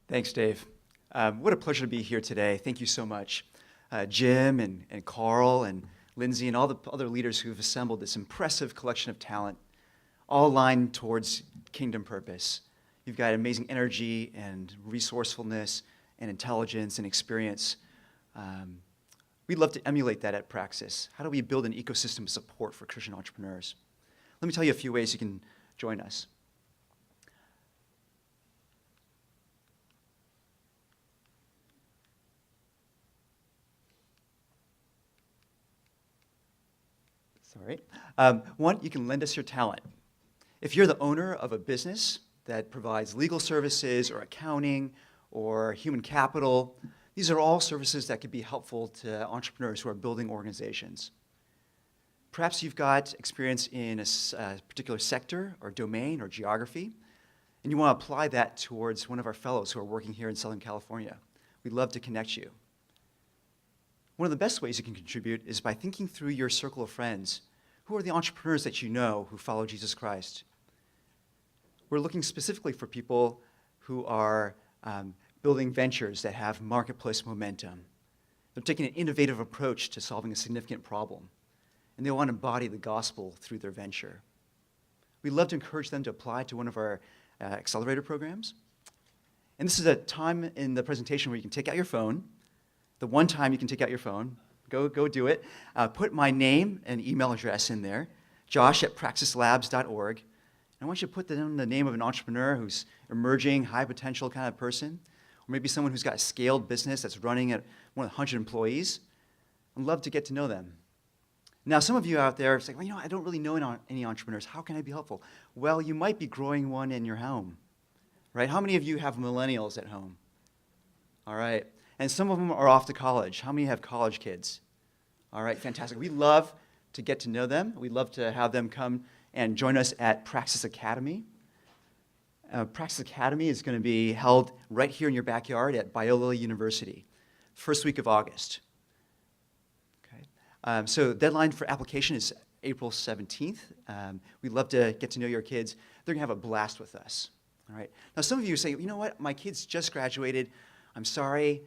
Thanks, Dave. What a pleasure to be here today. Thank you so much. Jim and Carl and Lindsay and all the other leaders who have assembled this impressive collection of talent, all aligned towards kingdom purpose. You've got amazing energy and resourcefulness and intelligence and experience. We'd love to emulate that at Praxis. How do we build an ecosystem of support for Christian entrepreneurs? Let me tell you a few ways you can join us. Sorry. One, you can lend us your talent. If you're the owner of a business that provides legal services or accounting or human capital, these are all services that could be helpful to entrepreneurs who are building organizations. Perhaps you've got experience in a particular sector or domain or geography, and you want to apply that towards one of our fellows who are working here in Southern California. We'd love to connect you. One of the best ways you can contribute is by thinking through your circle of friends. Who are the entrepreneurs that you know who follow Jesus Christ? We're looking specifically for people who are building ventures that have marketplace momentum. They're taking an innovative approach to solving a significant problem, and they want to embody the gospel through their venture. We'd love to encourage them to apply to one of our accelerator programs. And this is a time in the presentation where you can take out your phone. The one time you can take out your phone, go do it. Put my name and email address in there, josh@praxislabs.org. And I want you to put down the name of an entrepreneur who's emerging, high potential kind of person, or maybe someone who's got a scaled business that's running at 100 employees. I'd love to get to know them. Now, some of you out there say, well, I don't really know any entrepreneurs. How can I be helpful? Well, you might be growing one in your home, right? How many of you have millennials at home? All right. And some of them are off to college. How many have college kids? All right, fantastic. We'd love to get to know them. We'd love to have them come and join us at Praxis Academy. Praxis Academy is going to be held right here in your backyard at Biola University, first week of August. Okay. So the deadline for application is April 17th. We'd love to get to know your kids. They're going to have a blast with us. All right. Now, some of you say, you know what, my kids just graduated. I'm sorry.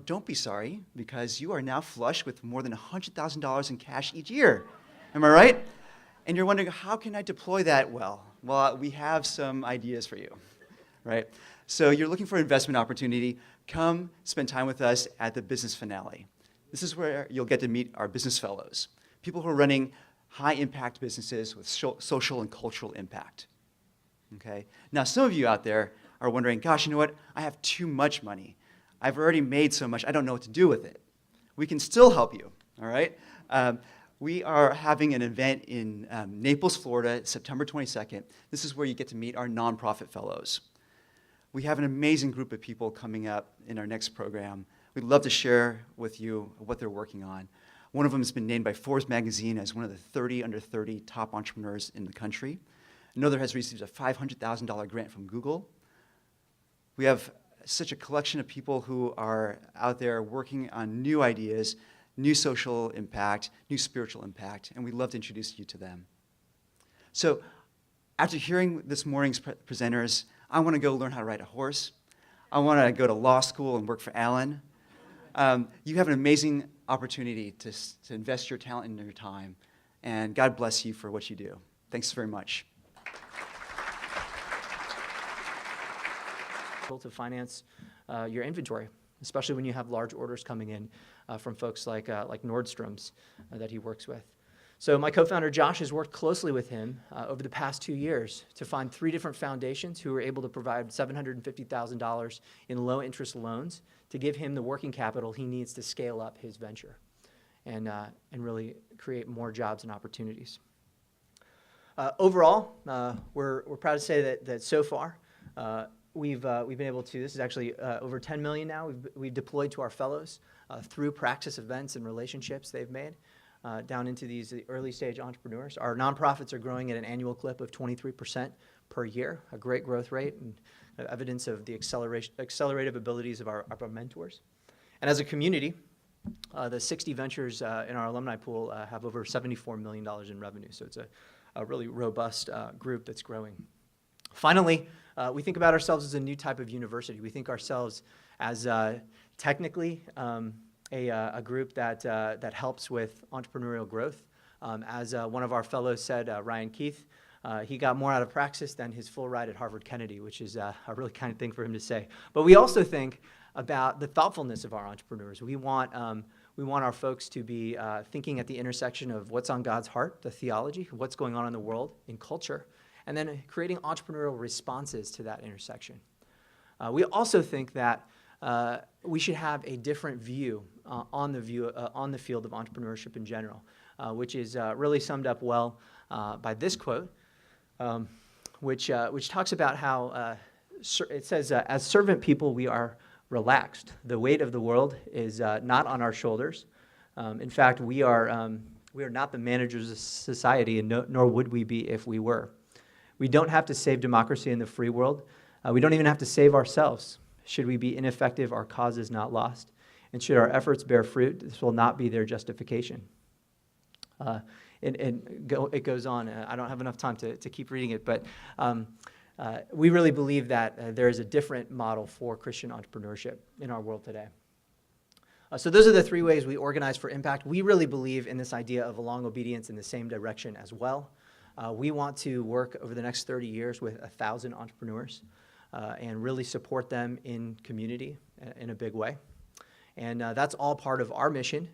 Don't be sorry, because you are now flush with more than $100,000 in cash each year. Am I right? And you're wondering, how can I deploy that well? Well, we have some ideas for you, right? So you're looking for an investment opportunity. Come spend time with us at the business finale. This is where you'll get to meet our business fellows, people who are running high-impact businesses with social and cultural impact. Okay? Now, some of you out there are wondering, gosh, you know what? I have too much money. I've already made so much, I don't know what to do with it. We can still help you, all right? We are having an event in Naples, Florida, September 22nd. This is where you get to meet our nonprofit fellows. We have an amazing group of people coming up in our next program. We'd love to share with you what they're working on. One of them has been named by Forbes magazine as one of the 30 under 30 top entrepreneurs in the country. Another has received a $500,000 grant from Google. We have such a collection of people who are out there working on new ideas, new social impact, new spiritual impact, and we'd love to introduce you to them. So after hearing this morning's presenters, I want to go learn how to ride a horse. I want to go to law school and work for Alan. You have an amazing opportunity to invest your talent and your time, and God bless you for what you do. Thanks very much. To finance your inventory, especially when you have large orders coming in from folks like Nordstrom's that he works with. So my co-founder Josh has worked closely with him over the past 2 years to find 3 different foundations who were able to provide $750,000 in low-interest loans to give him the working capital he needs to scale up his venture and really create more jobs and opportunities. Overall, we're proud to say that so far, we've been able to, this is actually over 10 million now, we've deployed to our fellows through Praxis events and relationships they've made down into these early stage entrepreneurs. Our nonprofits are growing at an annual clip of 23% per year, a great growth rate and evidence of the accelerative abilities of our mentors. And as a community, the 60 ventures in our alumni pool have over $74 million in revenue, so it's a really robust group that's growing. Finally, we think about ourselves as a new type of university. We think ourselves as technically a group that helps with entrepreneurial growth. As one of our fellows said, Ryan Keith, he got more out of Praxis than his full ride at Harvard Kennedy, which is a really kind thing for him to say. But we also think about the thoughtfulness of our entrepreneurs. We want our folks to be thinking at the intersection of what's on God's heart, the theology, what's going on in the world, in culture, and then creating entrepreneurial responses to that intersection. We also think that we should have a different view on the field of entrepreneurship in general, which is really summed up well by this quote, which talks about how it says, "As servant people, we are relaxed. The weight of the world is not on our shoulders. In fact, we are not the managers of society, and nor would we be if we were. We don't have to save democracy in the free world. We don't even have to save ourselves. Should we be ineffective, our cause is not lost. And should our efforts bear fruit, this will not be their justification." It goes on. I don't have enough time to keep reading it, but we really believe that there is a different model for Christian entrepreneurship in our world today. So those are the three ways we organize for impact. We really believe in this idea of a long obedience in the same direction as well. We want to work over the next 30 years with 1,000 entrepreneurs and really support them in community in a big way. And that's all part of our mission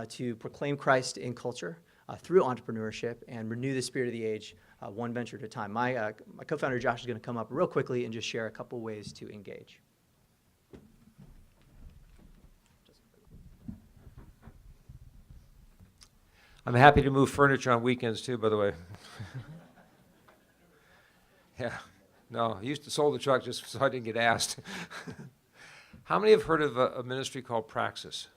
to proclaim Christ in culture through entrepreneurship and renew the spirit of the age one venture at a time. My co-founder Josh is going to come up real quickly and just share a couple ways to engage. I'm happy to move furniture on weekends too, by the way. Yeah, no, I used to sold the truck just so I didn't get asked. How many have heard of a ministry called Praxis?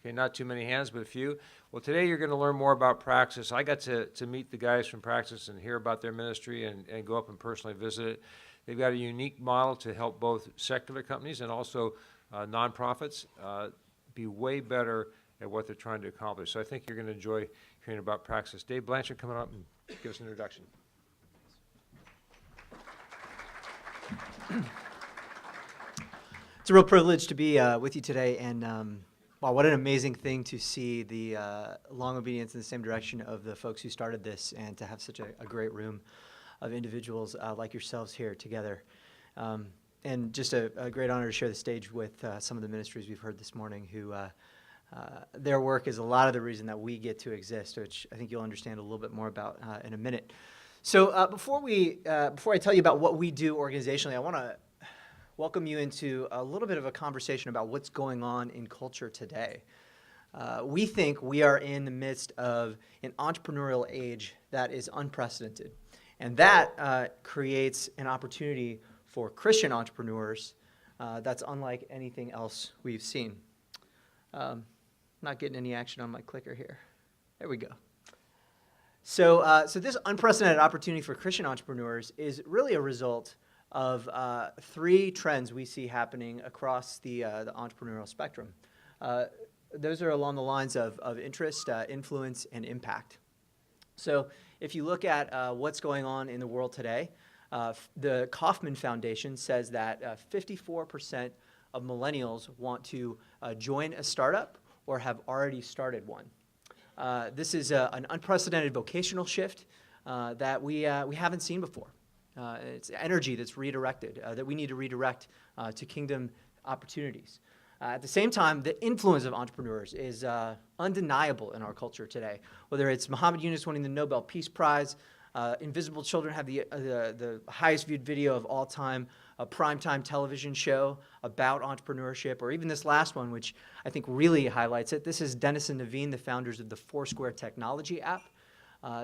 Okay, not too many hands, but a few. Well, today you're going to learn more about Praxis. I got to meet the guys from Praxis and hear about their ministry and go up and personally visit it. They've got a unique model to help both secular companies and also nonprofits be way better at what they're trying to accomplish. So I think you're going to enjoy hearing about Praxis. Dave Blanchard, coming up and give us an introduction. It's a real privilege to be with you today, and wow, what an amazing thing to see the long obedience in the same direction of the folks who started this, and to have such a great room of individuals like yourselves here together. And just a great honor to share the stage with some of the ministries we've heard this morning who their work is a lot of the reason that we get to exist, which I think you'll understand a little bit more about in a minute. So before I tell you about what we do organizationally, I want to welcome you into a little bit of a conversation about what's going on in culture today. We think we are in the midst of an entrepreneurial age that is unprecedented, and that creates an opportunity for Christian entrepreneurs that's unlike anything else we've seen. Not getting any action on my clicker here. There we go. So this unprecedented opportunity for Christian entrepreneurs is really a result of three trends we see happening across the entrepreneurial spectrum. Those are along the lines of interest, influence, and impact. So if you look at what's going on in the world today, the Kauffman Foundation says that 54% of millennials want to join a startup or have already started one. This is an unprecedented vocational shift that we haven't seen before. It's energy that's redirected, that we need to redirect to kingdom opportunities. At the same time, the influence of entrepreneurs is undeniable in our culture today. Whether it's Muhammad Yunus winning the Nobel Peace Prize, Invisible Children have the highest viewed video of all time, a primetime television show about entrepreneurship, or even this last one, which I think really highlights it. This is Dennis and Naveen, the founders of the Foursquare technology app.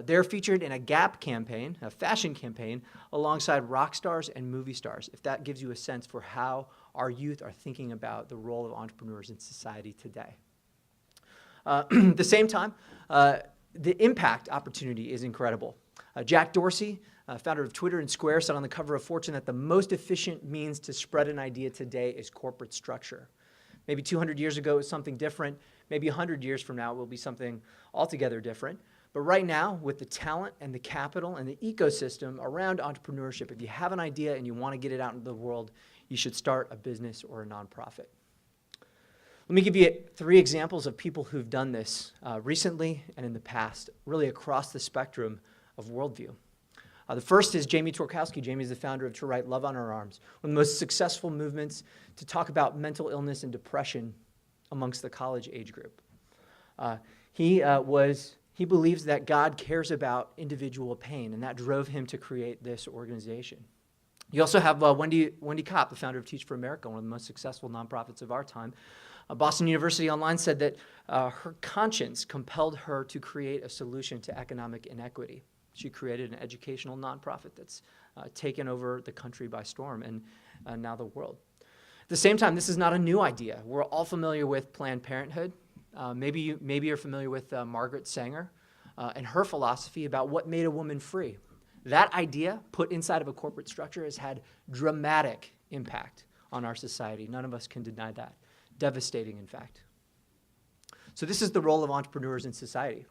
They're featured in a Gap campaign, a fashion campaign, alongside rock stars and movie stars, if that gives you a sense for how our youth are thinking about the role of entrepreneurs in society today. At the same time, the impact opportunity is incredible. Jack Dorsey, founder of Twitter and Square, said on the cover of Fortune that the most efficient means to spread an idea today is corporate structure. Maybe 200 years ago it was something different. Maybe 100 years from now it will be something altogether different. But right now, with the talent and the capital and the ecosystem around entrepreneurship, if you have an idea and you want to get it out into the world, you should start a business or a nonprofit. Let me give you 3 examples of people who've done this recently and in the past, really across the spectrum of worldview. The first is Jamie Torkowski. Jamie is the founder of To Write Love on Our Arms, one of the most successful movements to talk about mental illness and depression amongst the college age group. He believes that God cares about individual pain, and that drove him to create this organization. You also have Wendy Kopp, the founder of Teach for America, one of the most successful nonprofits of our time. Boston University Online said that her conscience compelled her to create a solution to economic inequity. She created an educational nonprofit that's taken over the country by storm and now the world. At the same time, this is not a new idea. We're all familiar with Planned Parenthood. Maybe you're familiar with Margaret Sanger and her philosophy about what made a woman free. That idea, put inside of a corporate structure, has had dramatic impact on our society. None of us can deny that. Devastating, in fact. So this is the role of entrepreneurs in society.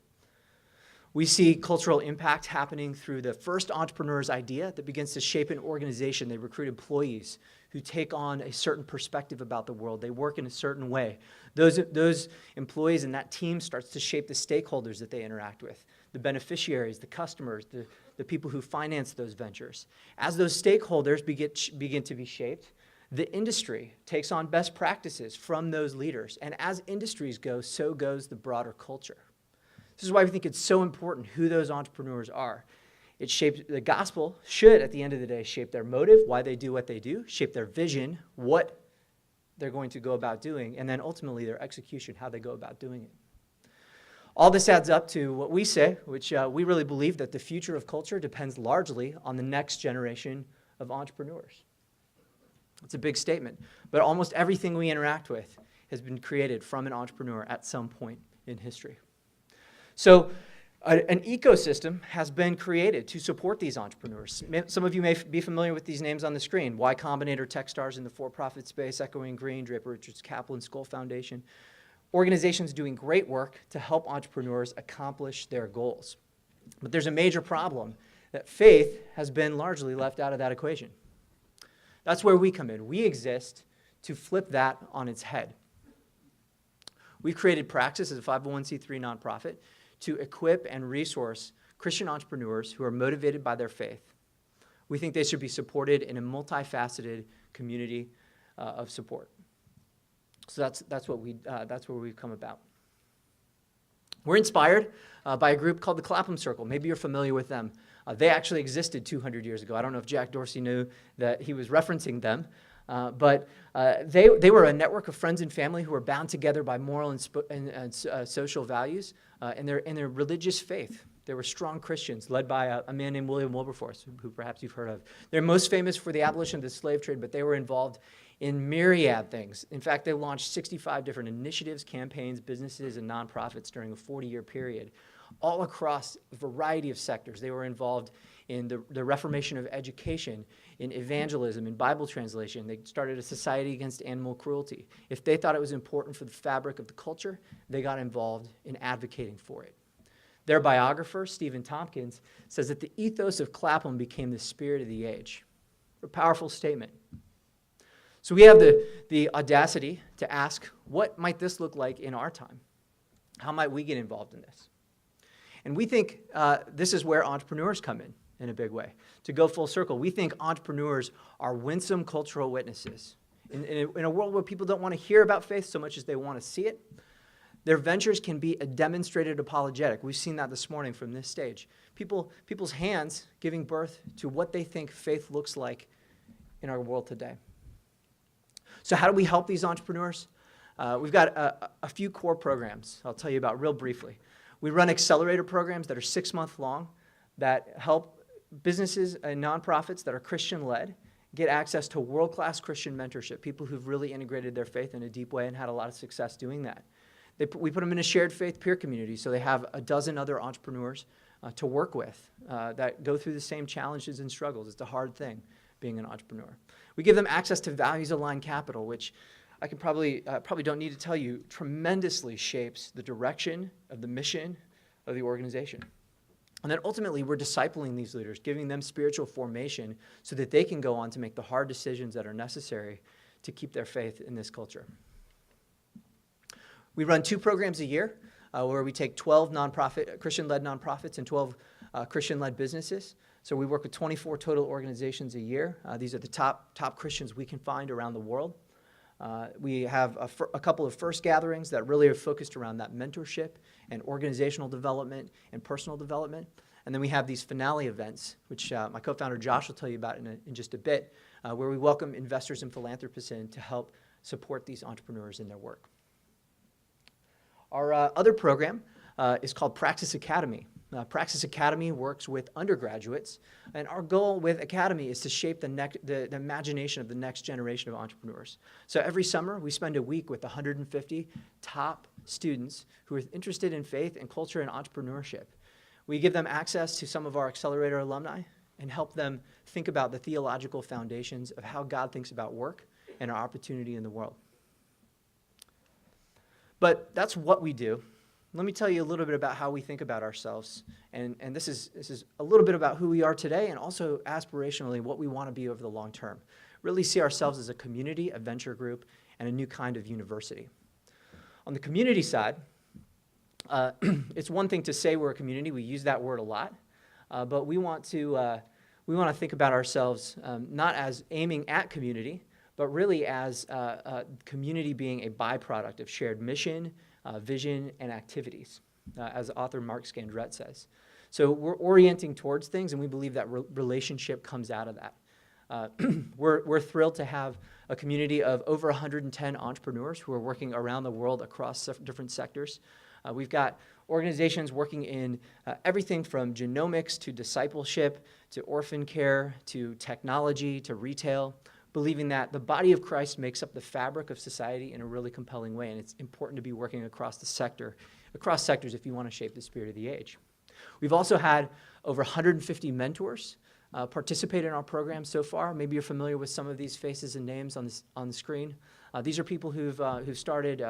We see cultural impact happening through the first entrepreneur's idea that begins to shape an organization. They recruit employees who take on a certain perspective about the world. They work in a certain way. Those employees and that team starts to shape the stakeholders that they interact with, the beneficiaries, the customers, the people who finance those ventures. As those stakeholders begin to be shaped, the industry takes on best practices from those leaders. And as industries go, so goes the broader culture. This is why we think it's so important who those entrepreneurs are. It shapes the gospel should, at the end of the day, shape their motive, why they do what they do, shape their vision, what they're going to go about doing, and then ultimately their execution, how they go about doing it. All this adds up to what we say, which we really believe that the future of culture depends largely on the next generation of entrepreneurs. It's a big statement, but almost everything we interact with has been created from an entrepreneur at some point in history. So an ecosystem has been created to support these entrepreneurs. Some of you may be familiar with these names on the screen: Y Combinator, Techstars in the for-profit space, Echoing Green, Draper Richards Kaplan, Skoll Foundation. Organizations doing great work to help entrepreneurs accomplish their goals. But there's a major problem that faith has been largely left out of that equation. That's where we come in. We exist to flip that on its head. We've created Praxis as a 501c3 nonprofit to equip and resource Christian entrepreneurs who are motivated by their faith. We think they should be supported in a multifaceted community of support. So that's where we've come about. We're inspired by a group called the Clapham Circle. Maybe you're familiar with them. They actually existed 200 years ago. I don't know if Jack Dorsey knew that he was referencing them, but they were a network of friends and family who were bound together by moral and social values and their religious faith. They were strong Christians led by a man named William Wilberforce, who perhaps you've heard of. They're most famous for the abolition of the slave trade, but they were involved in myriad things. In fact, they launched 65 different initiatives, campaigns, businesses, and nonprofits during a 40-year period, all across a variety of sectors. They were involved in the reformation of education, in evangelism, in Bible translation. They started a society against animal cruelty. If they thought it was important for the fabric of the culture, they got involved in advocating for it. Their biographer, Stephen Tompkins, says that the ethos of Clapham became the spirit of the age. A powerful statement. So we have the audacity to ask, what might this look like in our time? How might we get involved in this? And we think this is where entrepreneurs come in a big way. To go full circle, we think entrepreneurs are winsome cultural witnesses. In a world where people don't want to hear about faith so much as they want to see it, their ventures can be a demonstrated apologetic. We've seen that this morning from this stage. People's hands giving birth to what they think faith looks like in our world today. So how do we help these entrepreneurs? We've got a few core programs I'll tell you about real briefly. We run accelerator programs that are 6-month long that help businesses and nonprofits that are Christian-led get access to world-class Christian mentorship, people who've really integrated their faith in a deep way and had a lot of success doing that. We put them in a shared faith peer community, so they have a dozen other entrepreneurs to work with that go through the same challenges and struggles. It's a hard thing being an entrepreneur. We give them access to values-aligned capital, which I can probably don't need to tell you, tremendously shapes the direction of the mission of the organization. And then ultimately, we're discipling these leaders, giving them spiritual formation so that they can go on to make the hard decisions that are necessary to keep their faith in this culture. We run 2 programs a year where we take 12 Christian-led nonprofits and 12 Christian-led businesses. So we work with 24 total organizations a year. These are the top Christians we can find around the world. We have a couple of first gatherings that really are focused around that mentorship and organizational development and personal development. And then we have these finale events, which my co-founder Josh will tell you about in just a bit, where we welcome investors and philanthropists in to help support these entrepreneurs in their work. Our other program is called Praxis Academy. Praxis Academy works with undergraduates, and our goal with Academy is to shape the imagination of the next generation of entrepreneurs. So every summer, we spend a week with 150 top students who are interested in faith and culture and entrepreneurship. We give them access to some of our accelerator alumni and help them think about the theological foundations of how God thinks about work and our opportunity in the world. But that's what we do. Let me tell you a little bit about how we think about ourselves. And this is a little bit about who we are today and also aspirationally what we want to be over the long term. Really see ourselves as a community, a venture group, and a new kind of university. On the community side, it's one thing to say we're a community. We use that word a lot. But we want to think about ourselves not as aiming at community, but really as community being a byproduct of shared mission, vision, and activities, as author Mark Scandrette says. So we're orienting towards things, and we believe that relationship comes out of that. We're thrilled to have a community of over 110 entrepreneurs who are working around the world across different sectors. We've got organizations working in everything from genomics to discipleship to orphan care to technology to retail, believing that the body of Christ makes up the fabric of society in a really compelling way, and it's important to be working across sectors if you want to shape the spirit of the age. We've also had over 150 mentors participate in our program so far. Maybe you're familiar with some of these faces and names on the screen. These are people who've started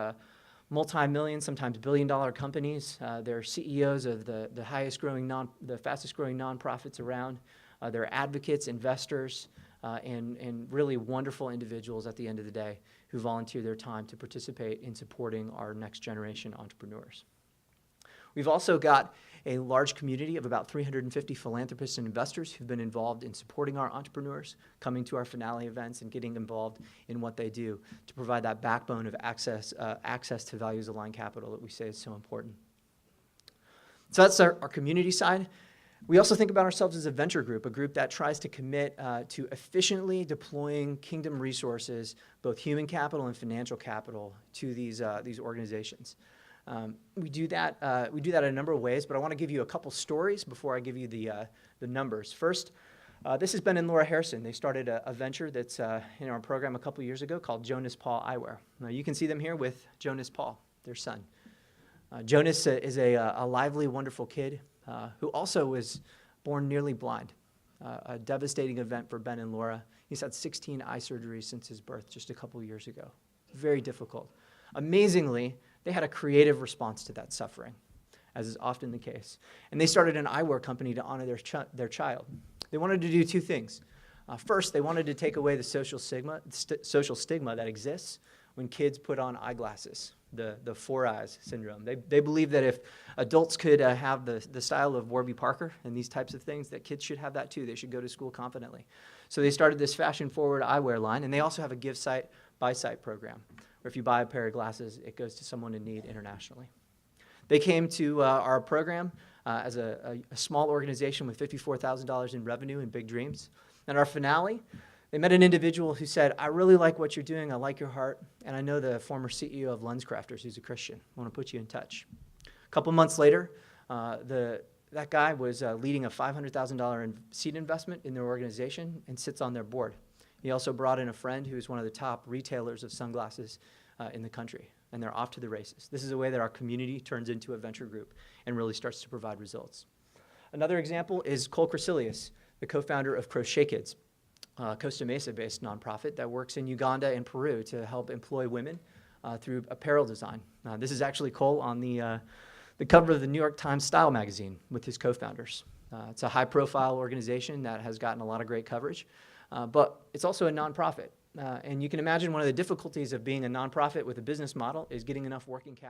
multi-million, sometimes billion-dollar companies. They're CEOs of the fastest growing nonprofits around. They're advocates, investors, and really wonderful individuals at the end of the day who volunteer their time to participate in supporting our next generation entrepreneurs. We've also got a large community of about 350 philanthropists and investors who've been involved in supporting our entrepreneurs, coming to our finale events and getting involved in what they do to provide that backbone of access to values-aligned capital that we say is so important. So that's our community side. We also think about ourselves as a venture group, a group that tries to commit to efficiently deploying kingdom resources, both human capital and financial capital, to these organizations. We do that in a number of ways, but I want to give you a couple stories before I give you the numbers. First, this is Ben and Laura Harrison. They started a venture that's in our program a couple years ago called Jonas Paul Eyewear. Now you can see them here with Jonas Paul, their son. Jonas is a lively, wonderful kid who also was born nearly blind. A devastating event for Ben and Laura. He's had 16 eye surgeries since his birth just a couple years ago. Very difficult. Amazingly, they had a creative response to that suffering, as is often the case. And they started an eyewear company to honor their child. They wanted to do 2 things. First, they wanted to take away the social stigma that exists when kids put on eyeglasses, the 4 eyes syndrome. They believe that if adults could have the style of Warby Parker and these types of things, that kids should have that too. They should go to school confidently. So they started this fashion-forward eyewear line, and they also have a give site, buy site program, where if you buy a pair of glasses, it goes to someone in need internationally. They came to our program as a small organization with $54,000 in revenue and big dreams. And our finale, they met an individual who said, I really like what you're doing, I like your heart, and I know the former CEO of LensCrafters who's a Christian. I want to put you in touch. A couple months later, that guy was leading a $500,000 seed investment in their organization and sits on their board. He also brought in a friend who's one of the top retailers of sunglasses in the country, and they're off to the races. This is a way that our community turns into a venture group and really starts to provide results. Another example is Cole Cressilius, the co-founder of Crochet Kids, a Costa Mesa-based nonprofit that works in Uganda and Peru to help employ women through apparel design. This is actually Cole on the the cover of the New York Times Style magazine with his co-founders. It's a high-profile organization that has gotten a lot of great coverage, but it's also a nonprofit. And you can imagine one of the difficulties of being a nonprofit with a business model is getting enough working capital.